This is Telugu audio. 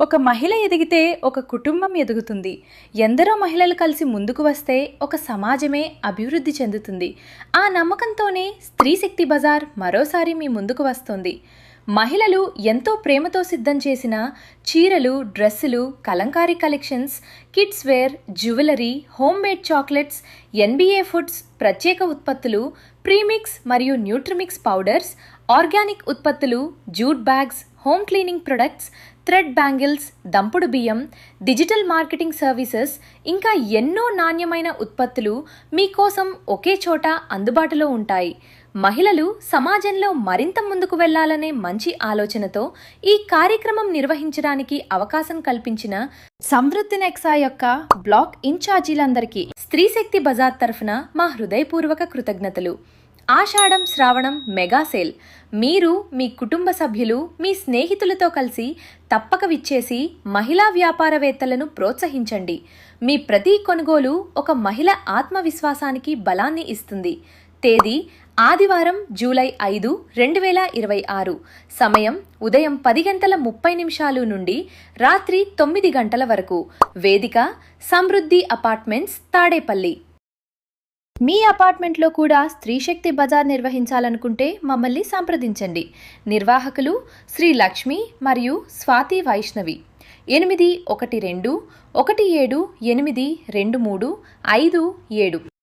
ఒక మహిళ ఎదిగితే ఒక కుటుంబం ఎదుగుతుంది. ఎందరో మహిళలు కలిసి ముందుకు వస్తే ఒక సమాజమే అభివృద్ధి చెందుతుంది. ఆ నమ్మకంతోనే స్త్రీ శక్తి బజార్ మరోసారి మీ ముందుకు వస్తుంది. మహిళలు ఎంతో ప్రేమతో సిద్ధం చేసిన చీరలు, డ్రెస్సులు, Kalamkari collections, kids wear, jewellery, home made chocolates, NBA foods, ప్రత్యేక ఉత్పత్తులు, ప్రీమిక్స్ మరియు న్యూట్రిమిక్స్ పౌడర్స్, ఆర్గానిక్ ఉత్పత్తులు, jute bags, home cleaning products, thread bangles, దంపుడు బియ్యం, డిజిటల్ మార్కెటింగ్ సర్వీసెస్, ఇంకా ఎన్నో నాణ్యమైన ఉత్పత్తులు మీకోసం ఒకే చోట అందుబాటులో ఉంటాయి. మహిళలు సమాజంలో మరింత ముందుకు వెళ్లాలనే మంచి ఆలోచనతో ఈ కార్యక్రమం నిర్వహించడానికి అవకాశం కల్పించిన సమృద్ధి నెక్సా యొక్క బ్లాక్ ఇన్ఛార్జీలందరికీ స్త్రీ శక్తి బజార్ తరఫున మా హృదయపూర్వక కృతజ్ఞతలు. ఆషాఢం శ్రావణం మెగా సేల్. మీరు మీ కుటుంబ సభ్యులు, మీ స్నేహితులతో కలిసి తప్పక విచ్చేసి మహిళా వ్యాపారవేత్తలను ప్రోత్సహించండి. మీ ప్రతి కొనుగోలు ఒక మహిళ ఆత్మవిశ్వాసానికి బలాన్ని ఇస్తుంది. తేదీ ఆదివారం జూలై 5, 2026. సమయం ఉదయం 10:30 నుండి రాత్రి 9 గంటల వరకు. వేదిక సమృద్ధి అపార్ట్మెంట్స్, తాడేపల్లి. మీ అపార్ట్మెంట్లో కూడా స్త్రీ శక్తి బజార్ నిర్వహించాలనుకుంటే మమ్మల్ని సంప్రదించండి. నిర్వాహకులు శ్రీ లక్ష్మి మరియు స్వాతి వైష్ణవి. 8121782357.